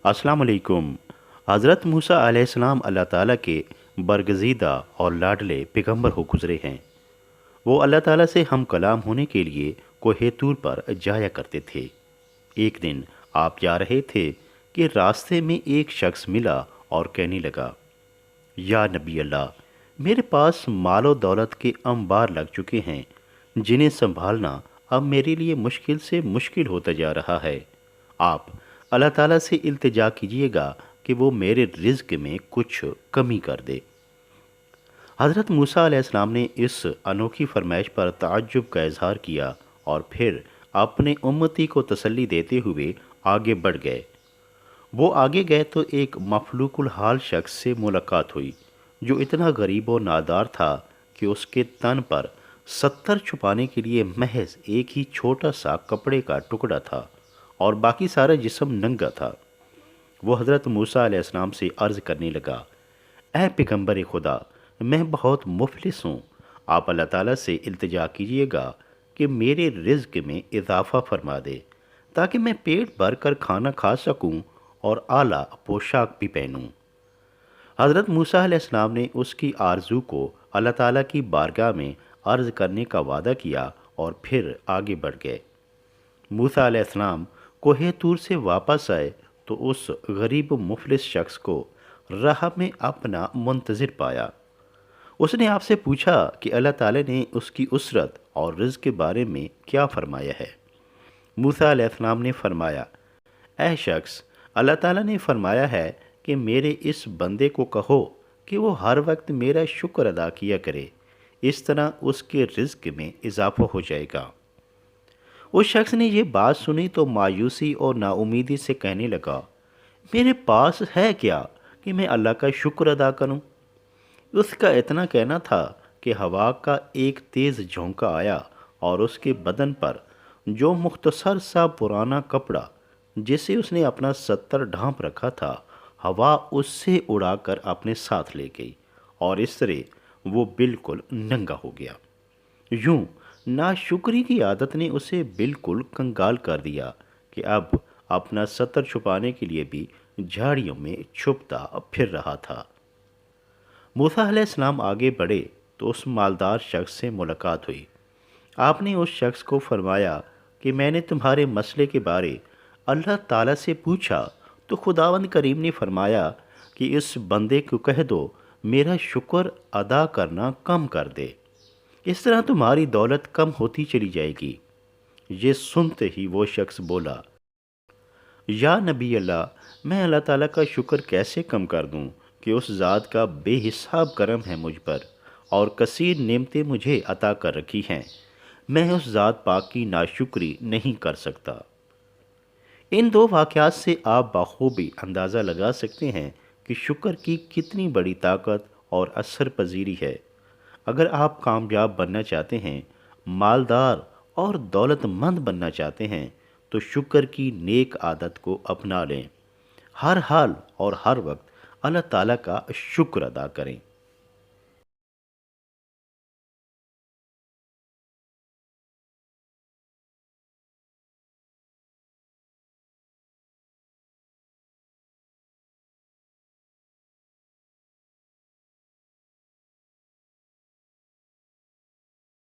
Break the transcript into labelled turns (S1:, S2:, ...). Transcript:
S1: अस्सलाम वालेकुम। हज़रत मूसा अलैहिस्सलाम अल्लाह ताला के बरगज़ीदा और लाडले पैगंबर हो गुज़रे हैं। वो अल्लाह ताला से हम कलाम होने के लिए कोहे तूर पर जाया करते थे। एक दिन आप जा रहे थे कि रास्ते में एक शख्स मिला और कहने लगा, या नबी अल्लाह, मेरे पास मालो दौलत के अंबार लग चुके हैं, जिन्हें संभालना अब मेरे लिए मुश्किल से मुश्किल होता जा रहा है। आप अल्लाह ताला से इल्तिजा कीजिएगा कि वो मेरे रिज्क में कुछ कमी कर दे। हज़रत मूसा अलैहिस्सलाम ने इस अनोखी फरमाइश पर ताज्जुब का इजहार किया और फिर अपने उम्मती को तसल्ली देते हुए आगे बढ़ गए। वो आगे गए तो एक मफलूकुल हाल शख्स से मुलाकात हुई, जो इतना गरीब और नादार था कि उसके तन पर 70 छुपाने के लिए महज एक ही छोटा सा कपड़े का टुकड़ा था और बाकी सारा जिस्म नंगा था। वो हज़रत मूसा अलैहिस्सलाम से अर्ज़ करने लगा, ऐ पैगंबर खुदा, मैं बहुत मुफलिस हूँ। आप अल्लाह ताला से इल्तिजा कीजिएगा कि मेरे रिज़्क में इजाफ़ा फरमा दे, ताकि मैं पेट भर कर खाना खा सकूँ और आला पोशाक भी पहनूँ। हज़रत मूसा अलैहिस्सलाम ने उसकी आरज़ू को अल्लाह ताला की बारगाह में अर्ज़ करने का वादा किया और फिर आगे बढ़ गए। मूसा अलैहिस्सलाम कोहे तूर से वापस आए तो उस गरीब मुफलिस शख्स को राह में अपना मुंतज़िर पाया। उसने आपसे पूछा कि अल्लाह ताला ने उसकी उसरत और रिज़्क के बारे में क्या फरमाया है। मूसा अलैहिस्सलाम ने फरमाया, ऐ शख्स, अल्लाह ताला ने फरमाया है कि मेरे इस बंदे को कहो कि वो हर वक्त मेरा शुक्र अदा किया करे, इस तरह उसके रिज़्क में इजाफ़ा हो जाएगा। उस शख्स ने यह बात सुनी तो मायूसी और नाउमीदी से कहने लगा, मेरे पास है क्या कि मैं अल्लाह का शुक्र अदा करूं? उसका इतना कहना था कि हवा का एक तेज़ झोंका आया और उसके बदन पर जो मुख्तसर सा पुराना कपड़ा जिसे उसने अपना 70 ढांप रखा था, हवा उससे उड़ाकर अपने साथ ले गई और इस तरह वो बिल्कुल नंगा हो गया। यूं नाशुक्री की आदत ने उसे बिल्कुल कंगाल कर दिया कि अब अपना सतर छुपाने के लिए भी झाड़ियों में छुपता फिर रहा था। मूसा अलैहिस्सलाम आगे बढ़े तो उस मालदार शख्स से मुलाकात हुई। आपने उस शख्स को फरमाया कि मैंने तुम्हारे मसले के बारे अल्लाह ताला से पूछा तो खुदावंद करीम ने फरमाया कि इस बंदे को कह दो मेरा शुक्र अदा करना कम कर दे, इस तरह तुम्हारी दौलत कम होती चली जाएगी। ये सुनते ही वो शख्स बोला, या नबी अल्लाह, मैं अल्लाह ताला का शुक्र कैसे कम कर दूं कि उस ज़ात का बेहिसाब करम है मुझ पर और कसीर नेमतें मुझे अता कर रखी हैं। मैं उस ज़ात पाक की नाशुक्री नहीं कर सकता। इन दो वाक़यात से आप बखूबी अंदाज़ा लगा सकते हैं कि शुक्र की कितनी बड़ी ताकत और असर पजीरी है। अगर आप कामयाब बनना चाहते हैं, मालदार और दौलतमंद बनना चाहते हैं, तो शुक्र की नेक आदत को अपना लें। हर हाल और हर वक्त अल्लाह ताला का शुक्र अदा करें।